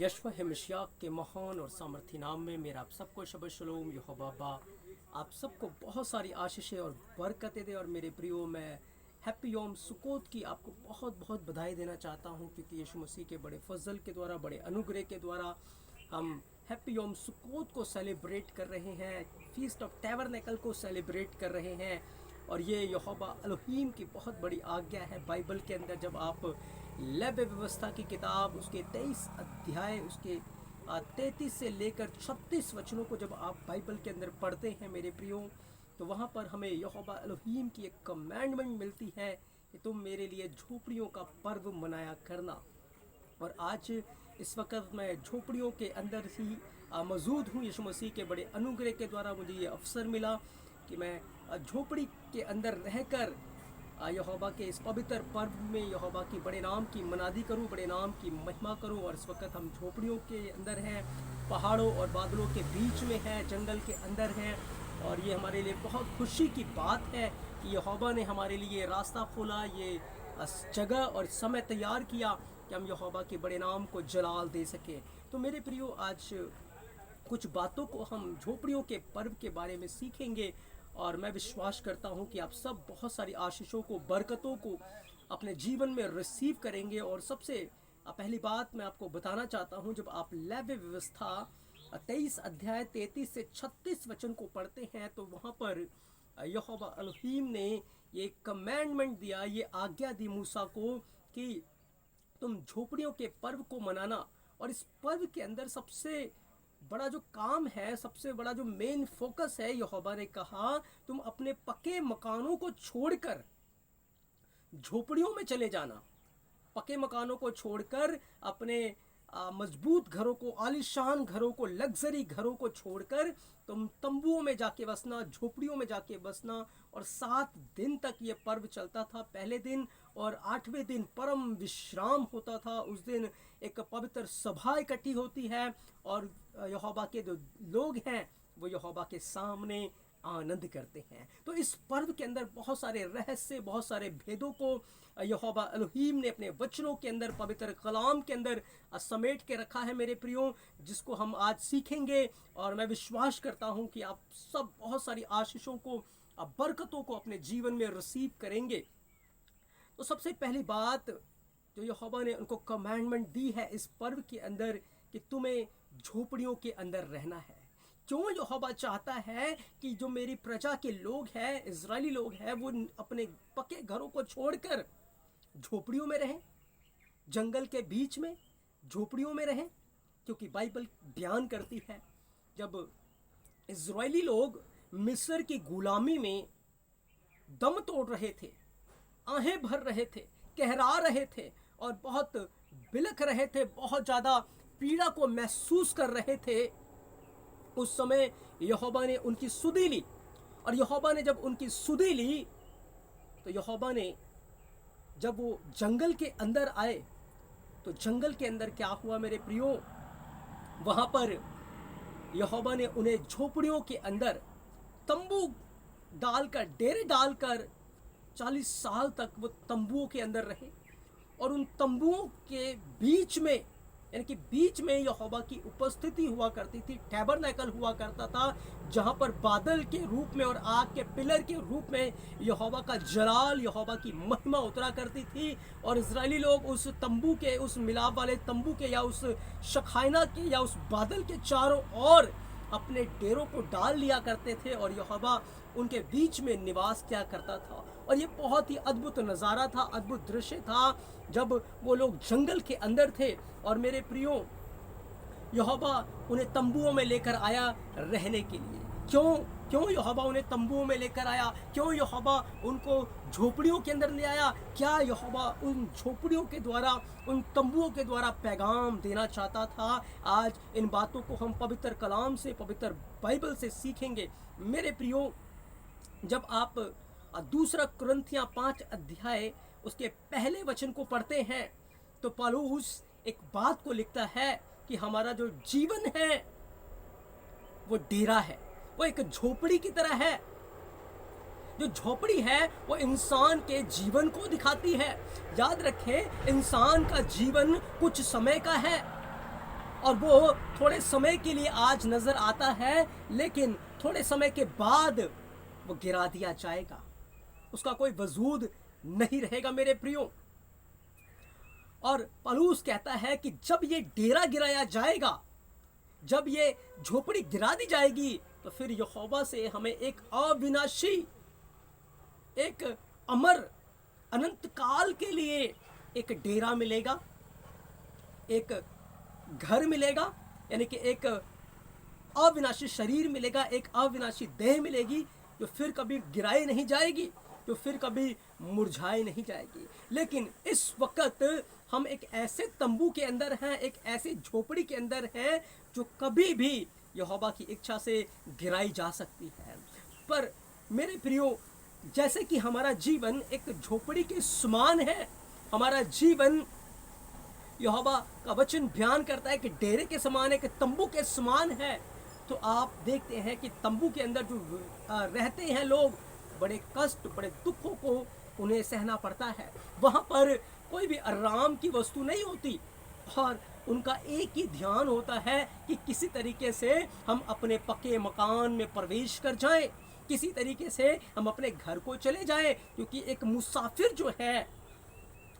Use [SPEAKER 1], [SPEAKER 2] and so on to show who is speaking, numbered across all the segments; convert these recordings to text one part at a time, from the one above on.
[SPEAKER 1] यशवा है मशियाक के महान और सामर्थी नाम में मेरा आप सबको शब शलोम यहोवा आप सबको बहुत सारी आशीषें और बरकतें दे। और मेरे प्रियो, मैं हैप्पी योम सुकोत की आपको बहुत बहुत बधाई देना चाहता हूँ, क्योंकि यीशु मसीह के बड़े फजल के द्वारा, बड़े अनुग्रह के द्वारा हम हैप्पी योम सुकोत को सेलिब्रेट कर रहे हैं, फीस्ट ऑफ टैबरनेकल को सेलिब्रेट कर रहे हैं। और ये यहोवा एलोहीम की बहुत बड़ी आज्ञा है। बाइबल के अंदर जब आप लेवी व्यवस्था की किताब उसके 23 अध्याय उसके 33 से लेकर 36 वचनों को जब आप बाइबल के अंदर पढ़ते हैं मेरे प्रियो, तो वहाँ पर हमें यहोवा एलोहीम की एक कमांडमेंट मिलती है कि तुम मेरे लिए झोपड़ियों का पर्व मनाया करना। और आज इस वक्त मैं झोपड़ियों के अंदर ही मौजूद हूँ। यीशु मसीह के बड़े अनुग्रह के द्वारा मुझे ये अवसर मिला कि मैं झोपड़ी के अंदर रहकर यहोवा के इस पवित्र पर्व में यहोवा की बड़े नाम की मनादी करूं, बड़े नाम की महिमा करूं। और इस वक्त हम झोपड़ियों के अंदर हैं, पहाड़ों और बादलों के बीच में हैं, जंगल के अंदर हैं। और ये हमारे लिए बहुत खुशी की बात है कि यहोवा ने हमारे लिए रास्ता खोला, ये जगह और समय तैयार किया कि हम यहोवा के बड़े नाम को जलाल दे सकें। तो मेरे प्रियो, आज कुछ बातों को हम झोपड़ियों के पर्व के बारे में सीखेंगे। और मैं विश्वास करता हूं कि आप सब बहुत सारी आशीषों को, बरकतों को अपने जीवन में रिसीव करेंगे। और सबसे पहली बात मैं आपको बताना चाहता हूं, जब आप लेवी व्यवस्था 23 अध्याय 33 से 36 वचन को पढ़ते हैं, तो वहाँ पर यहोवा एलोहीम ने ये कमांडमेंट दिया, ये आज्ञा दी मूसा को कि तुम झोपड़ियों के पर्व को मनाना। और इस पर्व के अंदर सबसे बड़ा जो काम है, सबसे बड़ा जो मेन फोकस है, यहोवा ने कहा तुम अपने पक्के मकानों को छोड़कर झोपड़ियों में चले जाना। पक्के मकानों को छोड़कर अपने मजबूत घरों को, आलीशान घरों को, लग्जरी घरों को छोड़कर तुम तंबुओं में जाके बसना, झोपड़ियों में जाके बसना। और 7 दिन तक ये पर्व चलता था। पहले दिन और 8वें दिन परम विश्राम होता था। उस दिन एक पवित्र सभा इकट्ठी होती है और यहोवा के जो लोग हैं वो यहोवा के सामने आनंद करते हैं। तो इस पर्व के अंदर बहुत सारे रहस्य, बहुत सारे भेदों को यहोवा एलोहीम ने अपने वचनों के अंदर, पवित्र कलाम के अंदर समेट के रखा है मेरे प्रियो, जिसको हम आज सीखेंगे। और मैं विश्वास करता हूं कि आप सब बहुत सारी आशीषों को, बरकतों को अपने जीवन में रिसीव करेंगे। तो सबसे पहली बात जो यहोवा ने उनको कमांडमेंट दी है इस पर्व के अंदर कि तुम्हें झोपड़ियों के अंदर रहना है। क्यों यहोवा चाहता है कि जो मेरी प्रजा के लोग हैं, इजरायली लोग हैं, वो अपने पक्के घरों को छोड़कर झोपड़ियों में रहें, जंगल के बीच में झोपड़ियों में रहें? क्योंकि बाइबल बयान करती है जब इजरायली लोग मिस्र की गुलामी में दम तोड़ रहे थे, आहें भर रहे थे, कहरा रहे थे और बहुत बिलख रहे थे, बहुत ज़्यादा पीड़ा को महसूस कर रहे थे, उस समय यहोवा ने उनकी सुधि ली। और यहोवा ने जब उनकी सुधि ली, तो यहोवा ने जब वो जंगल के अंदर आए, तो जंगल के अंदर क्या हुआ मेरे प्रियो, वहाँ पर यहोवा ने उन्हें झोपड़ियों के अंदर तंबू डालकर, डेरे डालकर 40 साल तक वो तंबुओं के अंदर रहे। और उन तंबुओं के बीच में, यानी कि बीच में यहोवा की उपस्थिति हुआ करती थी, टैबरनेकल हुआ करता था, जहाँ पर बादल के रूप में और आग के पिलर के रूप में यहोवा का जलाल, यहोवा की महिमा उतरा करती थी। और इजरायली लोग उस तंबू के, उस मिलाप वाले तंबू के या उस शखाइना के या उस बादल के चारों ओर अपने डेरों को डाल लिया करते थे और यहोवा उनके बीच में निवास किया करता था। और ये बहुत ही अद्भुत नज़ारा था, अद्भुत दृश्य था जब वो लोग जंगल के अंदर थे। और मेरे प्रियो, यहोवा उन्हें तंबुओं में लेकर आया रहने के लिए। क्यों यहोवा उन्हें तंबुओं में लेकर आया? क्यों यहोवा उनको झोपड़ियों के अंदर ले आया? क्या यहोवा उन झोपड़ियों के द्वारा, उन तंबुओं के द्वारा पैगाम देना चाहता था? आज इन बातों को हम पवित्र कलाम से, पवित्र बाइबल से सीखेंगे मेरे प्रियो। जब आप दूसरा कुरिन्थियां 5 अध्याय उसके पहले वचन को पढ़ते हैं, तो पौलुस एक बात को लिखता है कि हमारा जो जीवन है वो डेरा है, वो एक झोपड़ी की तरह है। जो झोपड़ी है वो इंसान के जीवन को दिखाती है। याद रखें, इंसान का जीवन कुछ समय का है। और वो थोड़े समय के लिए आज नजर आता है, लेकिन थोड़े समय के बाद वो गिरा दिया जाएगा, उसका कोई वजूद नहीं रहेगा मेरे प्रियो। और पौलुस कहता है कि जब ये डेरा गिराया जाएगा, जब ये झोपड़ी गिरा दी जाएगी, तो फिर यहोवा से हमें एक अविनाशी, एक अमर, अनंत काल के लिए एक डेरा मिलेगा, एक घर मिलेगा, यानी कि एक अविनाशी शरीर मिलेगा, एक अविनाशी देह मिलेगी, जो फिर कभी गिराई नहीं जाएगी, जो फिर कभी मुरझाई नहीं जाएगी। लेकिन इस वक्त हम एक ऐसे तंबू के अंदर हैं, एक ऐसी झोपड़ी के अंदर हैं, जो कभी भी यहोवा की इच्छा से गिराई जा सकती है। पर मेरे प्रियो, जैसे कि हमारा जीवन एक झोपड़ी के समान है, हमारा जीवन यहोवा का वचन बयान करता है कि डेरे के समान है, कि तंबू के समान है, तो आप देखते हैं कि तंबू के अंदर जो रहते हैं लोग, बड़े कष्ट, बड़े दुखों को उन्हें सहना पड़ता है। वहाँ पर कोई भी आराम की वस्तु नहीं होती, और उनका एक ही ध्यान होता है कि किसी तरीके से हम अपने पक्के मकान में प्रवेश कर जाएं, किसी तरीके से हम अपने घर को चले जाएं, क्योंकि एक मुसाफिर जो है,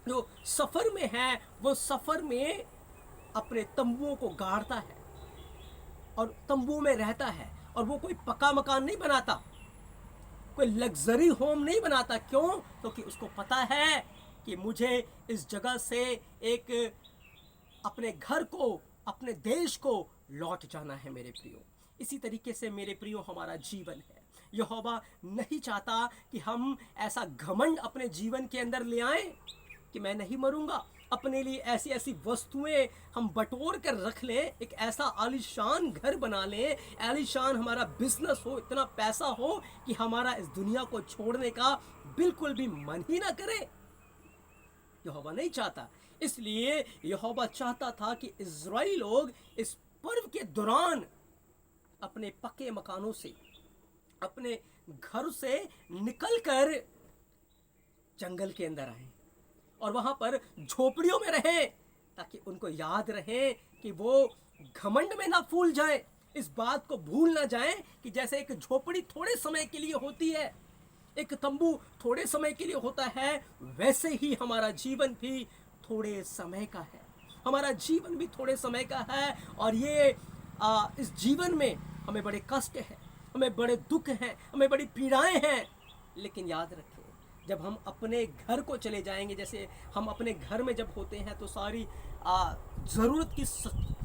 [SPEAKER 1] जो सफ़र में है, वो सफ़र में अपने तंबुओं को गाड़ता है और तंबू में रहता है, और वो कोई पक्का मकान नहीं बनाता, कोई लग्जरी होम नहीं बनाता। क्यों? क्योंकि उसको पता है कि मुझे इस जगह से एक अपने घर को, अपने देश को लौट जाना है मेरे प्रियो। इसी तरीके से मेरे प्रियो हमारा जीवन है। यहोवा नहीं चाहता कि हम ऐसा घमंड अपने जीवन के अंदर ले आएं कि मैं नहीं मरूंगा, अपने लिए ऐसी ऐसी वस्तुएं हम बटोर कर रख लें, एक ऐसा आलीशान घर बना लें, आलीशान हमारा बिजनेस हो, इतना पैसा हो कि हमारा इस दुनिया को छोड़ने का बिल्कुल भी मन ही ना करे। यहोवा नहीं चाहता। इसलिए यहोवा चाहता था कि इज़राइली लोग इस पर्व के दौरान अपने पक्के मकानों से, अपने घर से निकलकर जंगल के अंदर आए और वहां पर झोपड़ियों में रहे, ताकि उनको याद रहे कि वो घमंड में ना फूल जाए, इस बात को भूल ना जाए कि जैसे एक झोपड़ी थोड़े समय के लिए होती है, एक तंबू थोड़े समय के लिए होता है, वैसे ही हमारा जीवन भी थोड़े समय का है। हमारा जीवन भी थोड़े समय का है, और ये इस जीवन में हमें बड़े कष्ट हैं, हमें बड़े दुख हैं, हमें बड़ी पीड़ाएं हैं। लेकिन याद रखें, जब हम अपने घर को चले जाएंगे, जैसे हम अपने घर में जब होते हैं तो सारी ज़रूरत की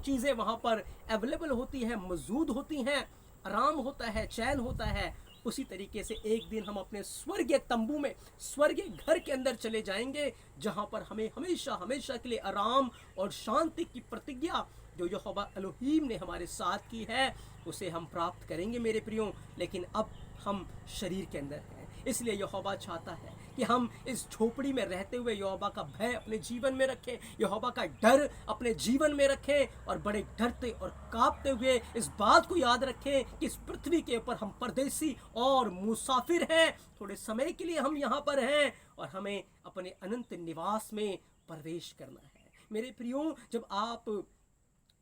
[SPEAKER 1] चीज़ें वहाँ पर अवेलेबल होती हैं, मौजूद होती हैं, आराम होता है, चैन होता है। उसी तरीके से एक दिन हम अपने स्वर्गीय तंबू में, स्वर्गीय घर के अंदर चले जाएंगे, जहाँ पर हमें हमेशा हमेशा के लिए आराम और शांति की प्रतिज्ञा जो यहोवा एलोहीम ने हमारे साथ की है, उसे हम प्राप्त करेंगे मेरे प्रियो। लेकिन अब हम शरीर के अंदर हैं, इसलिए यहोवा चाहता है कि हम इस झोपड़ी में रहते हुए यहोवा का भय अपने जीवन में रखें, यहोवा का डर अपने जीवन में रखें, और बड़े डरते और कांपते हुए इस बात को याद रखें कि इस पृथ्वी के ऊपर हम परदेसी और मुसाफिर हैं, थोड़े समय के लिए हम यहाँ पर हैं, और हमें अपने अनंत निवास में प्रवेश करना है। मेरे प्रियो, जब आप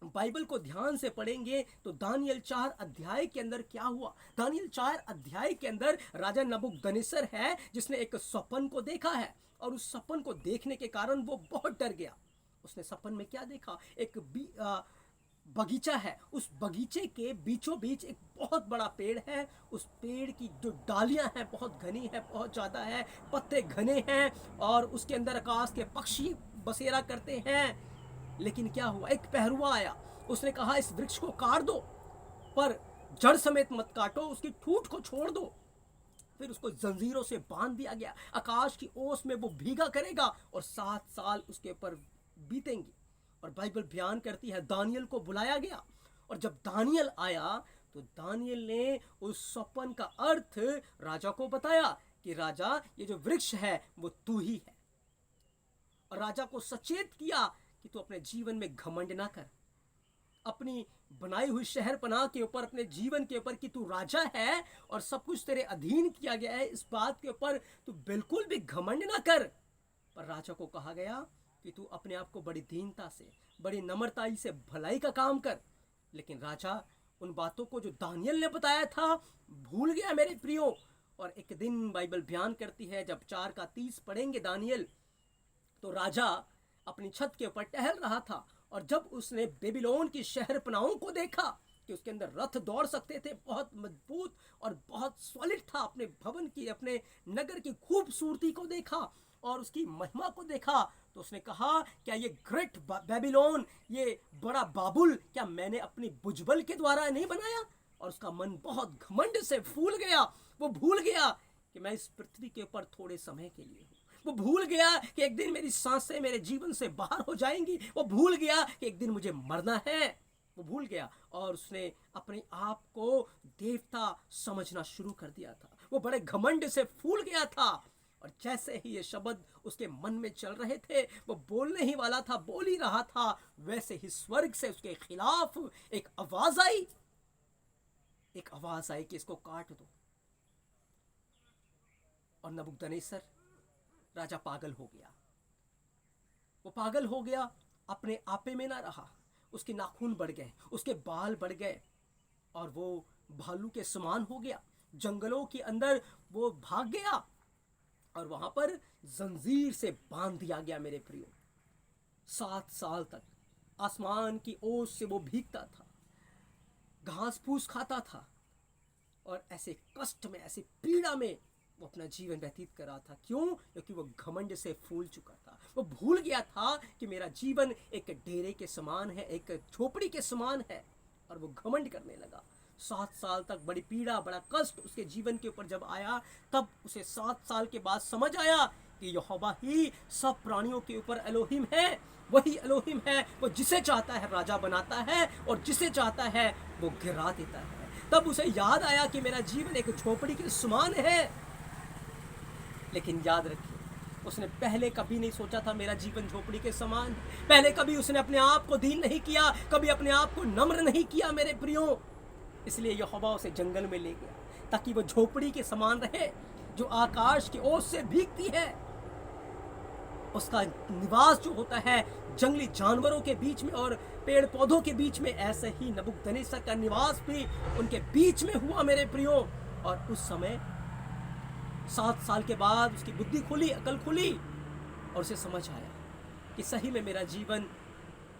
[SPEAKER 1] बाइबल को ध्यान से पढ़ेंगे तो दानियल 4 अध्याय के अंदर क्या हुआ। दानियल 4 अध्याय के अंदर राजा नबूकदनेस्सर है, जिसने एक सपन को देखा है, और उस सपन को देखने के कारण वो बहुत डर गया। उसने सपन में क्या देखा? एक बगीचा है, उस बगीचे के बीचों बीच एक बहुत बड़ा पेड़ है, उस पेड़ की जो डालियां हैं बहुत घनी है, बहुत ज़्यादा है, पत्ते घने हैं, और उसके अंदर आकाश के पक्षी बसेरा करते हैं। लेकिन क्या हुआ? एक पहरुआ आया, उसने कहा इस वृक्ष को काट दो, पर जड़ समेत मत काटो, उसकी ठूंठ को छोड़ दो। फिर उसको जंजीरों से बांध दिया गया, आकाश की ओस में वो भीगा करेगा, और 7 साल उसके ऊपर बीतेंगे। और बाइबल बयान करती है दानियल को बुलाया गया, और जब दानियल आया तो दानियल ने उस सपन का अर्थ राजा को बताया कि राजा, ये जो वृक्ष है वो तू ही है। और राजा को सचेत किया कि तू अपने जीवन में घमंड ना कर, अपनी बनाई हुई शहर पनाह के ऊपर, अपने जीवन के ऊपर कि तू राजा है और सब कुछ तेरे अधीन किया गया है, इस बात के ऊपर तू बिल्कुल भी घमंड ना कर। पर राजा को कहा गया कि तू अपने आप को बड़ी दीनता से, बड़ी नम्रताई से भलाई का काम कर। लेकिन राजा उन बातों को जो दानियल ने बताया था भूल गया मेरे प्रियो। और एक दिन बाइबल बयान करती है, जब 4:30 पढ़ेंगे दानियल, तो राजा अपनी छत के ऊपर टहल रहा था और जब उसने बेबीलोन की शहर पनाहों को देखा कि उसके अंदर रथ दौड़ सकते थे, बहुत मजबूत और बहुत सॉलिड था, अपने भवन की, अपने नगर की खूबसूरती को देखा और उसकी महिमा को देखा, तो उसने कहा, क्या ये ग्रेट बेबीलोन, ये बड़ा बाबुल, क्या मैंने अपनी बुजबल के द्वारा नहीं बनाया? और उसका मन बहुत घमंड से फूल गया। वो भूल गया कि मैं इस पृथ्वी के ऊपर थोड़े समय के लिए हूँ। वो भूल गया कि एक दिन मेरी सांसें मेरे जीवन से बाहर हो जाएंगी। वो भूल गया कि एक दिन मुझे मरना है। वो भूल गया और उसने अपने आप को देवता समझना शुरू कर दिया था। वो बड़े घमंड से फूल गया था और जैसे ही ये शब्द उसके मन में चल रहे थे, वो बोलने ही वाला था, बोल ही रहा था, वैसे ही स्वर्ग से उसके खिलाफ एक आवाज आई। एक आवाज आई कि इसको काट दो। और नबूकदनेस्सर राजा पागल हो गया। वो पागल हो गया, अपने आपे में ना रहा। उसके नाखून बढ़ गए, उसके बाल बढ़ गए और वो भालू के समान हो गया। जंगलों के अंदर वो भाग गया और वहां पर जंजीर से बांध दिया गया मेरे प्रियो। 7 साल तक आसमान की ओस से वो भीगता था, घास फूस खाता था और ऐसे कष्ट में, ऐसे पीड़ा में वो अपना जीवन व्यतीत कर रहा था। क्यों? क्योंकि वो घमंड से फूल चुका था। वो भूल गया था कि मेरा जीवन एक डेरे के समान है, एक झोपड़ी के समान है, और वो घमंड करने लगा। 7 साल तक बड़ी पीड़ा, बड़ा कष्ट उसके जीवन के ऊपर जब आया, तब उसे 7 साल के बाद समझ आया कि यहोवा ही सब प्राणियों के ऊपर एलोहिम है। वही एलोहिम है, वो जिसे चाहता है राजा बनाता है और जिसे चाहता है वो गिरा देता है। तब उसे याद आया कि मेरा जीवन एक झोपड़ी के समान है। लेकिन याद रखिए, उसने पहले कभी नहीं सोचा था मेरा जीवन झोपड़ी के समान। पहले कभी उसने अपने आप को दीन नहीं किया, कभी अपने आप को नम्र नहीं किया मेरे प्रियो। इसलिए यहोवा उसे जंगल में ले गया ताकि वो झोपड़ी के समान रहे, जो आकाश की ओस से भीगती है। उसका निवास जो होता है जंगली जानवरों के बीच में और पेड़ पौधों के बीच में, ऐसे ही नबूकदनेस्सर का निवास भी उनके बीच में हुआ मेरे प्रियो। और उस समय 7 साल के बाद उसकी बुद्धि खुली, अकल खुली और उसे समझ आया कि सही में मेरा जीवन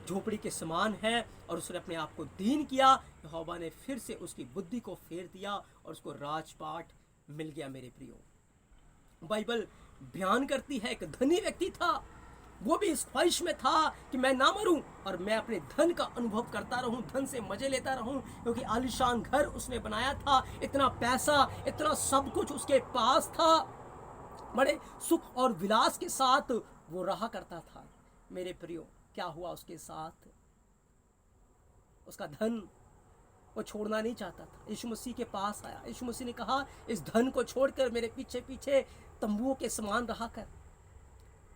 [SPEAKER 1] झोपड़ी के समान है। और उसने अपने आप को दीन किया। यहोवा ने फिर से उसकी बुद्धि को फेर दिया और उसको राजपाट मिल गया मेरे प्रियो। बाइबल बयान करती है एक धनी व्यक्ति था, वो भी इस ख्वाहिश में था कि मैं ना मरूं और मैं अपने धन का अनुभव करता रहूं, धन से मजे लेता रहूं, क्योंकि आलीशान घर उसने बनाया था, इतना पैसा, इतना सब कुछ उसके पास था, बड़े सुख और विलास के साथ वो रहा करता था। मेरे प्रियो, क्या हुआ उसके साथ? उसका धन वो छोड़ना नहीं चाहता था। यीशु मसीह के पास आया। यीशु मसीह ने कहा, इस धन को छोड़कर मेरे पीछे पीछे तंबुओं के समान रहा कर,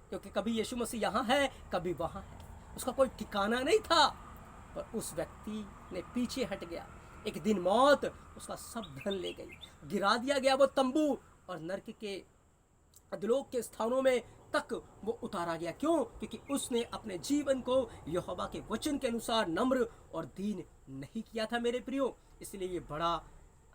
[SPEAKER 1] क्योंकि कभी यीशु मसीह यहाँ है, कभी वहाँ है। उसका कोई ठिकाना नहीं था। पर उस व्यक्ति ने पीछे हट गया। एक दिन मौत उसका सब धन ले गई, गिरा दिया गया वो तंबू, और नरक के अधोलोक के स्थानों में तक वो उतारा गया। क्यों? क्योंकि उसने अपने जीवन को यहोवा के वचन के अनुसार नम्र और दीन नहीं किया था मेरे प्रियो। इसलिए ये बड़ा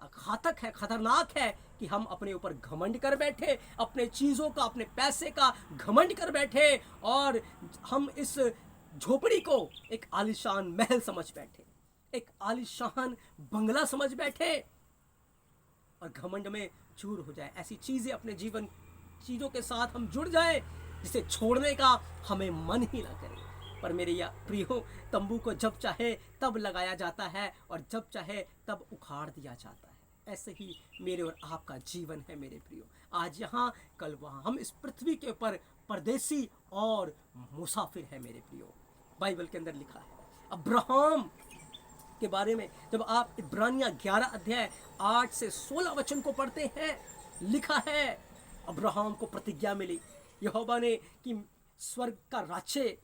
[SPEAKER 1] घातक है, खतरनाक है कि हम अपने ऊपर घमंड कर बैठे, अपने चीज़ों का, अपने पैसे का घमंड कर बैठे और हम इस झोपड़ी को एक आलीशान महल समझ बैठे, एक आलीशान बंगला समझ बैठे और घमंड में चूर हो जाए। ऐसी चीज़ें अपने जीवन, चीज़ों के साथ हम जुड़ जाए जिसे छोड़ने का हमें मन ही ना करे। पर मेरे प्रियो, तंबू को जब चाहे तब लगाया जाता है और जब चाहे तब उखाड़ दिया जाता है। ऐसे ही मेरे और आपका जीवन है मेरे प्रियो। आज यहाँ, कल वहाँ। हम इस पृथ्वी के ऊपर परदेसी और मुसाफिर है मेरे प्रियो। बाइबल के अंदर लिखा है अब्राहम के बारे में। जब आप इब्रानिया 11 अध्याय 8 से 16 वचन को पढ़ते हैं, लिखा है अब्राहम को प्रतिज्ञा मिली यहोवा ने कि स्वर्ग का राज्य,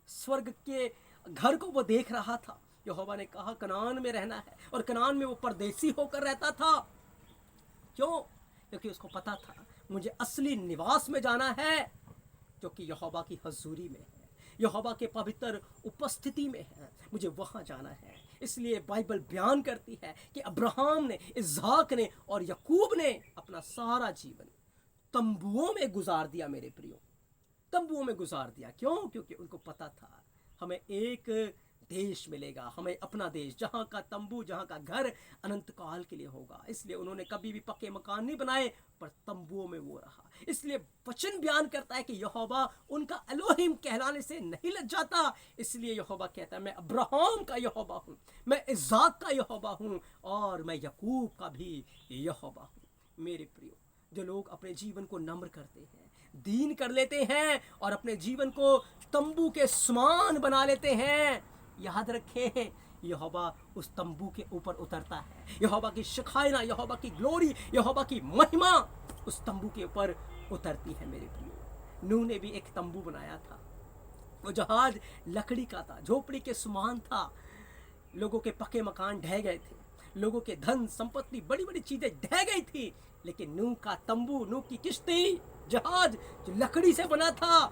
[SPEAKER 1] स्वर्ग के घर को वो देख रहा था। यहोवा ने कहा कनान में रहना है, और कनान में वो परदेसी होकर रहता था। क्यों? क्योंकि उसको पता था मुझे असली निवास में जाना है जो कि यहोवा की हजूरी में है। यहोवा के पवित्र उपस्थिति में है, मुझे वहाँ जाना है। इसलिए बाइबल बयान करती है कि अब्राहम ने, इसहाक ने और याकूब ने अपना सारा जीवन तंबुओं में गुजार दिया मेरे प्रियो, तंबुओं में गुजार दिया। क्यों? क्योंकि उनको पता था हमें एक देश मिलेगा, हमें अपना देश, जहाँ का तंबू, जहाँ का घर अनंत काल के लिए होगा। इसलिए उन्होंने कभी भी पक्के मकान नहीं बनाए, पर तंबुओं में वो रहा। इसलिए वचन बयान करता है कि यहोवा उनका एलोहिम कहलाने से नहीं लज जाता। इसलिए यहोवा कहता है मैं अब्राहम का यहोवा हूँ, मैं इसहाक का यहोवा हूँ और मैं याकूब का भी यहोवा हूँ। मेरे प्रियो, जो लोग अपने जीवन को नम्र करते हैं, दीन कर लेते हैं और अपने जीवन को तंबू के समान बना लेते हैं, याद रखें यहोवा उस तंबू के ऊपर उतरता है। यहोवा की शिखायना, यहोवा की ग्लोरी, यहोवा की महिमा उस तंबू के ऊपर उतरती है। मेरे प्रियो, नूह ने भी एक तंबू बनाया था। वो जहाज लकड़ी का था, झोपड़ी के समान था। लोगों के पक्के मकान ढह गए थे, लोगों के धन संपत्ति, बड़ी बड़ी चीजें ढह गई थी, लेकिन नूह का तंबू, नूह की किश्ती, जहाज जो लकड़ी से बना था,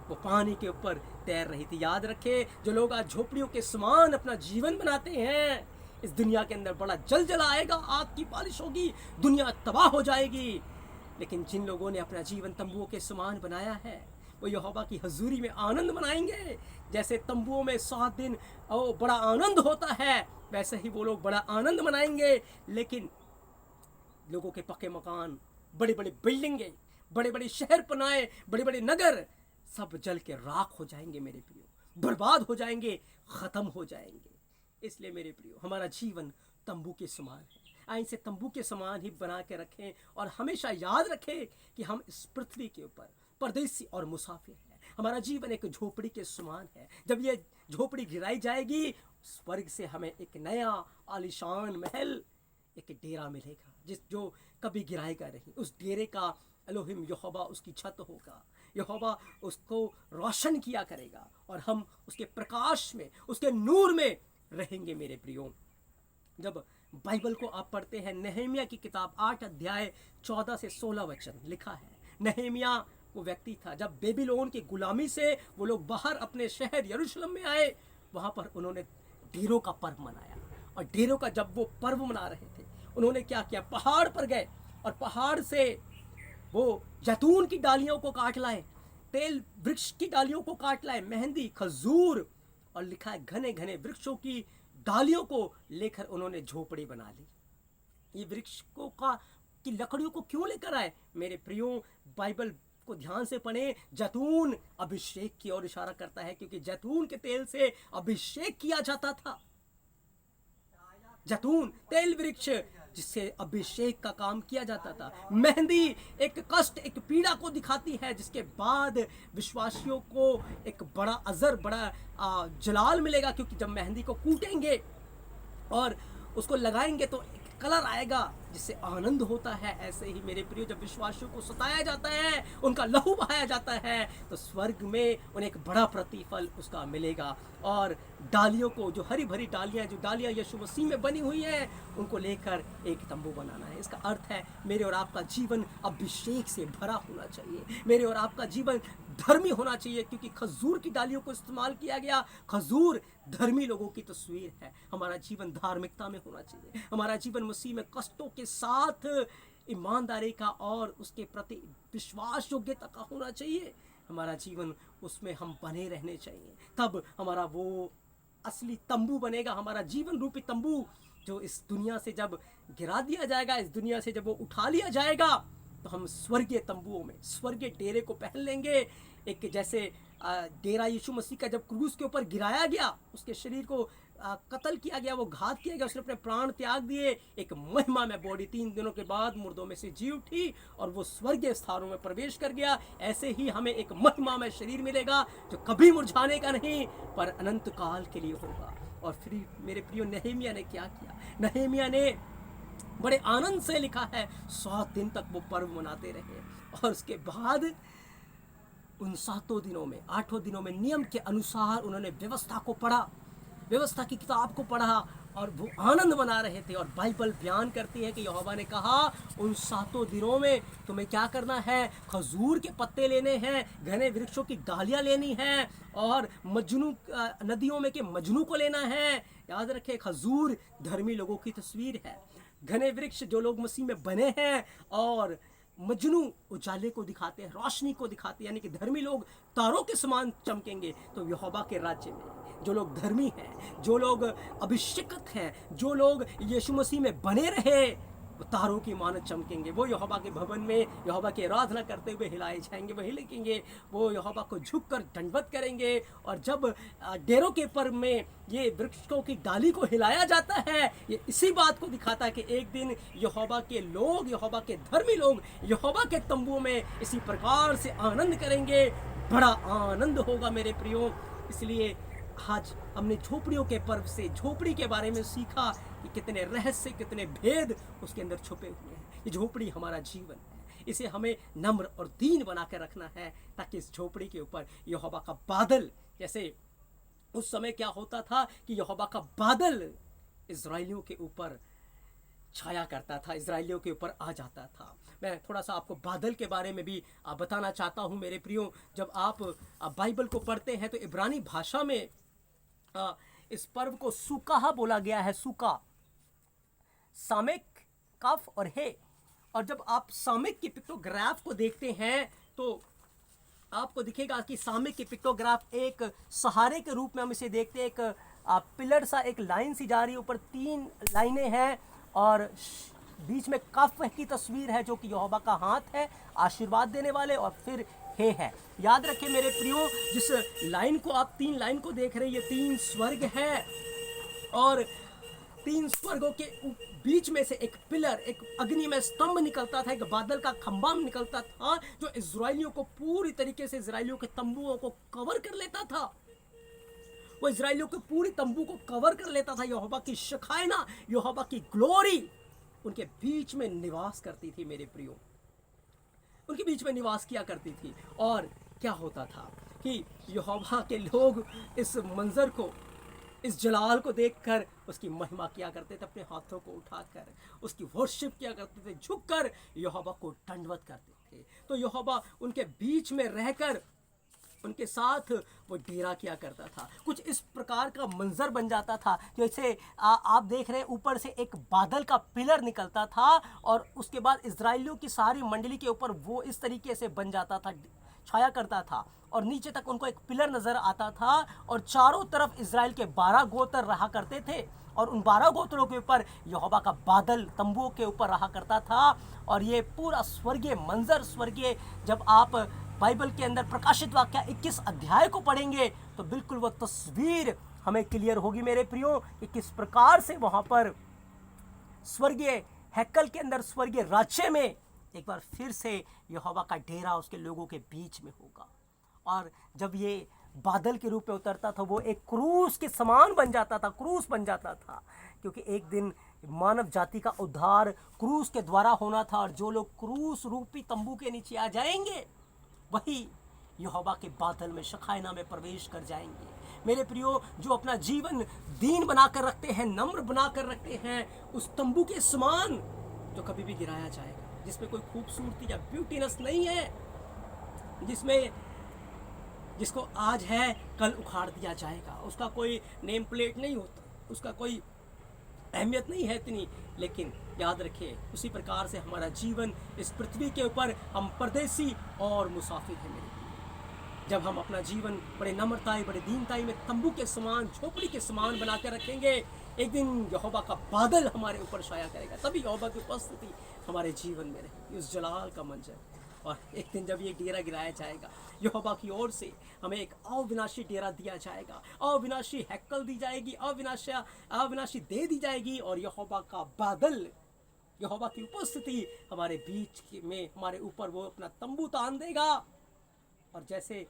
[SPEAKER 1] वो पानी के ऊपर तैर रही थी। याद रखे, जो लोग आज झोपड़ियों के समान अपना जीवन बनाते हैं, इस दुनिया के अंदर बड़ा जलजला आएगा, आग की बारिश होगी, दुनिया तबाह हो जाएगी। लेकिन जिन लोगों ने अपना जीवन तंबुओं के समान बनाया है, वो यहोवा की हजूरी में आनंद मनाएंगे। जैसे तंबुओं में 7 दिन बड़ा आनंद होता है, वैसे ही वो लोग बड़ा आनंद मनाएंगे। लेकिन लोगों के पक्के मकान, बड़ी बड़ी बिल्डिंगें, बड़े बड़े शहर बनाए, बड़े बड़े नगर, सब जल के राख हो जाएंगे मेरे प्रियो, बर्बाद हो जाएंगे, खत्म हो जाएंगे। इसलिए मेरे प्रियो, हमारा जीवन तंबू के समान है। आइए इसे तंबू के समान ही बना के रखें और हमेशा याद रखें कि हम इस पृथ्वी के ऊपर परदेसी और मुसाफिर हैं। हमारा जीवन एक झोपड़ी के समान है। जब ये झोपड़ी गिराई जाएगी, स्वर्ग से हमें एक नया आलीशान महल, एक डेरा मिलेगा जो कभी गिराएगा नहीं। उस डेरे का एलोहिम यहोवा उसकी छत होगा, यहोवा उसको रोशन किया करेगा और हम उसके प्रकाश में, उसके नूर में रहेंगे। मेरे प्रियो, जब बाइबल को आप पढ़ते हैं, नहमिया की किताब 8 अध्याय 14 से 16 वचन लिखा है। नहमिया वो व्यक्ति था, जब बेबीलोन की गुलामी से वो लोग बाहर अपने शहर यरूशलेम में आए, वहाँ पर उन्होंने डेरों का पर्व मनाया। और डेरों का जब वो पर्व मना रहे थे, उन्होंने क्या किया, पहाड़ पर गए और पहाड़ से वो जैतून की डालियों को काट लाए, तेल वृक्ष की डालियों को काट लाए, मेहंदी, खजूर और लिखा है घने घने वृक्षों की डालियों को लेकर उन्होंने झोपड़ी बना ली। ये वृक्षों की लकड़ियों को क्यों लेकर आए? मेरे प्रियो, बाइबल को ध्यान से पढ़ें, जैतून अभिषेक की ओर इशारा करता है, क्योंकि जैतून के तेल से अभिषेक किया जाता था। जैतून तेल वृक्ष जिससे अभिषेक का काम किया जाता था। मेहंदी एक कष्ट, एक पीड़ा को दिखाती है, जिसके बाद विश्वासियों को एक बड़ा अजर, बड़ा जलाल मिलेगा, क्योंकि जब मेहंदी को कूटेंगे और उसको लगाएंगे तो एक कलर आएगा जिससे आनंद होता है। ऐसे ही मेरे प्रियो, जब विश्वासियों को सताया जाता है, उनका लहू बहाया जाता है, तो स्वर्ग में उन्हें एक बड़ा प्रतिफल उसका मिलेगा। और डालियों को, जो हरी भरी डालियां, जो डालियां यीशु मसीह में बनी हुई हैं, उनको लेकर एक तंबू बनाना है। इसका अर्थ है मेरे और आपका जीवन अभिषेक से भरा होना चाहिए, मेरे और आपका जीवन धर्मी होना चाहिए, क्योंकि खजूर की डालियों को इस्तेमाल किया गया। खजूर धर्मी लोगों की तस्वीर है। हमारा जीवन धार्मिकता में होना चाहिए, हमारा जीवन मसीह में कष्टों के साथ ईमानदारी का और उसके प्रति विश्वास योग्यता का होना चाहिए। हमारा जीवन उसमें हम बने रहने चाहिए, तब हमारा वो असली तंबू बनेगा। हमारा जीवन रूपी तंबू जो इस दुनिया से जब गिरा दिया जाएगा, इस दुनिया से जब वो उठा लिया जाएगा, तो हम स्वर्गीय तंबुओं में, स्वर्गीय डेरे को पहन लेंगे। एक जैसे डेरा यीशु मसीह का जब क्रूस के ऊपर गिराया गया, उसके शरीर को कत्ल किया गया, वो घात किया गया, उसने अपने प्राण त्याग दिए, एक महिमा में बॉडी 3 दिनों के बाद मुर्दों में से जी उठी और वो स्वर्गीय स्थानों में प्रवेश कर गया। ऐसे ही हमें एक महिमा में शरीर मिलेगा जो कभी मुरझाने का नहीं, पर अनंत काल के लिए होगा। और फिर मेरे प्रियो, नहमिया ने क्या किया? नहमिया ने बड़े आनंद से लिखा है, 7 दिन तक वो पर्व मनाते रहे और उसके बाद उन 7 दिनों में, 8 दिनों में नियम के अनुसार उन्होंने व्यवस्था को पढ़ा। व्यवस्था की किताब को पढ़ा और वो आनंद मना रहे थे। और बाइबल बयान करती है कि यहोवा ने कहा उन 7 दिनों में तुम्हें क्या करना है, खजूर के पत्ते लेने हैं, घने वृक्षों की डालियाँ लेनी हैं, और मजनू नदियों में के मजनू को लेना है। याद रखें, खजूर धर्मी लोगों की तस्वीर है, घने वृक्ष जो लोग मसीह में बने हैं, और मजनू उजाले को दिखाते हैं, रोशनी को दिखाते हैं, यानी कि धर्मी लोग तारों के समान चमकेंगे। तो यहोवा के राज्य में जो लोग धर्मी हैं, जो लोग अभिषेकत हैं, जो लोग यीशु मसीह में बने रहे, वो तारों की मानत चमकेंगे। वो यहोवा के भवन में यहोवा की आराधना करते हुए हिलाए जाएंगे, वो हिलेंगे, वो यहोवा को झुककर दंडवत करेंगे। और जब डेरों के पर्व में ये वृक्षों की डाली को हिलाया जाता है, ये इसी बात को दिखाता है कि एक दिन यहोवा के लोग, यहोवा के धर्मी लोग यहोवा के तंबुओं में इसी प्रकार से आनंद करेंगे। बड़ा आनंद होगा मेरे प्रियो। इसलिए आज हमने झोपड़ियों के पर्व से, झोपड़ी के बारे में सीखा कि कितने रहस्य, कितने भेद उसके अंदर छुपे हुए हैं। ये झोपड़ी हमारा जीवन है, इसे हमें नम्र और दीन बना कर रखना है, ताकि इस झोपड़ी के ऊपर यहोवा का बादल, जैसे उस समय क्या होता था कि यहोवा का बादल इजराइलियों के ऊपर छाया करता था, इजराइलियों के ऊपर आ जाता था। मैं थोड़ा सा आपको बादल के बारे में भी बताना चाहता हूँ मेरे प्रियो। जब आप बाइबल को पढ़ते हैं तो इब्रानी भाषा में इस पर्व को सुकाहा बोला गया है। सुका, सामेक, कफ और हे। और जब आप सामेक की पिक्टोग्राफ को देखते हैं तो आपको दिखेगा कि सामेक की पिक्टोग्राफ एक सहारे के रूप में हम इसे देखते हैं। एक पिलर सा, एक लाइन सी जा रही है, ऊपर 3 लाइनें हैं, और बीच में कफ की तस्वीर है जो कि यहोवा का हाथ है आशीर्वाद देने वाले, और फिर हे है। याद रखें मेरे प्रियो, जिस लाइन को आप 3 लाइन को देख रहे हैं, ये 3 स्वर्ग है, और 3 स्वर्गों के बीच में से एक पिलर, एक अग्नि में स्तंभ निकलता था, एक बादल का खंभा निकलता था, जो इजराइलियों को पूरी तरीके से, इजराइलियों के तंबुओं को कवर कर लेता था। वो इजराइलियों के पूरी तंबू को कवर कर लेता था। यहोवा की शखाइना, यहोवा की ग्लोरी उनके बीच में निवास करती थी मेरे प्रियो, उनके बीच में निवास किया करती थी। और क्या होता था कि यहोवा के लोग इस मंजर को, इस जलाल को देखकर उसकी महिमा किया करते थे, अपने हाथों को उठाकर उसकी वर्शिप किया करते थे, झुककर यहोवा को दंडवत करते थे। तो यहोवा उनके बीच में रहकर उनके साथ वो डेरा किया करता था। कुछ इस प्रकार का मंजर बन जाता था, जैसे आप देख रहे हैं, ऊपर से एक बादल का पिलर निकलता था, और उसके बाद इजराइलियों की सारी मंडली के ऊपर वो इस तरीके से बन जाता था, छाया करता था, और नीचे तक उनको एक पिलर नजर आता था, और चारों तरफ इजराइल के 12 गोत्र रहा करते थे, और उन 12 गोत्रों के ऊपर यहोवा का बादल तंबुओं के ऊपर रहा करता था। और ये पूरा स्वर्गीय मंजर, स्वर्गीय, जब आप बाइबल के अंदर प्रकाशित वाक्य 21 अध्याय को पढ़ेंगे तो बिल्कुल वो तस्वीर हमें क्लियर होगी मेरे प्रियो, कि किस प्रकार से वहाँ पर स्वर्गीय हैकल के अंदर, स्वर्गीय राज्य में एक बार फिर से यहोवा का डेरा उसके लोगों के बीच में होगा। और जब ये बादल के रूप में उतरता था, वो एक क्रूस के समान बन जाता था, क्रूस बन जाता था, क्योंकि एक दिन मानव जाति का उद्धार क्रूस के द्वारा होना था। और जो लोग क्रूस रूपी तंबू के नीचे आ जाएंगे, वही यहोवा के बादल में, शखाइना में प्रवेश कर जाएंगे। मेरे प्रियो, जो अपना जीवन दीन बनाकर रखते हैं, नम्र बनाकर रखते हैं, उस तंबू के समान जो कभी भी गिराया जाएगा, जिसमें कोई खूबसूरती या ब्यूटीनेस नहीं है, जिसको आज है कल उखाड़ दिया जाएगा, उसका कोई नेम प्लेट नहीं होता, उसका कोई अहमियत नहीं है इतनी। लेकिन याद रखिए, उसी प्रकार से हमारा जीवन इस पृथ्वी के ऊपर, हम परदेसी और मुसाफिर हैं मेरे। जब हम अपना जीवन बड़े नम्रताई, बड़े दीनताई में तंबू के समान, झोपड़ी के समान बना कर रखेंगे, एक दिन यहोवा का बादल हमारे ऊपर छाया करेगा, तभी यहोवा की उपस्थिति हमारे जीवन में रहेगी, उस जलाल का मंजर। और एक दिन जब ये डेरा गिराया जाएगा, यहोवा की ओर से हमें एक अविनाशी डेरा दिया जाएगा, अविनाशी हैकल दी जाएगी, अविनाशी दे दी जाएगी, और यहोवा का बादल, यहोवा की उपस्थिति हमारे बीच में, हमारे ऊपर वो अपना तंबू तान देगा। और जैसे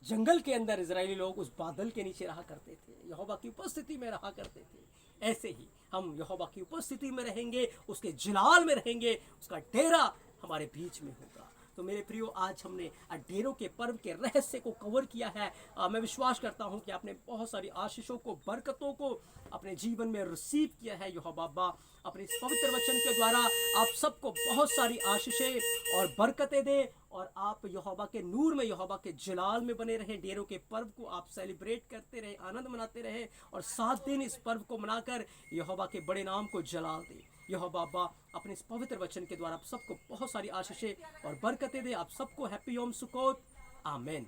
[SPEAKER 1] जंगल के अंदर इजरायली लोग उस बादल के नीचे रहा करते थे, यहोवा की उपस्थिति में रहा करते थे, ऐसे ही हम यहोवा की उपस्थिति में रहेंगे, उसके जलाल में रहेंगे, उसका डेरा हमारे बीच में होगा। तो तो मेरे प्रियो, आज हमने ढेरों के पर्व के रहस्य को कवर किया है। मैं विश्वास करता हूँ कि आपने बहुत सारी आशीषों को, बरकतों को अपने जीवन में रिसीव किया है। यहोवा बाबा अपने इस पवित्र वचन के द्वारा आप सबको बहुत सारी आशीषें और बरकतें दे, और आप यहोवा के नूर में, यहोवा के जलाल में बने रहें। डेरों के पर्व को आप सेलिब्रेट करते रहें, आनंद मनाते रहें, और 7 दिन इस पर्व को मनाकर यहोवा के बड़े नाम को जलाल दे। यहोवा बाबा अपने इस पवित्र वचन के द्वारा आप सबको बहुत सारी आशीषें और बरकतें दे। आप सबको हैप्पी योम सुकोत। आमीन।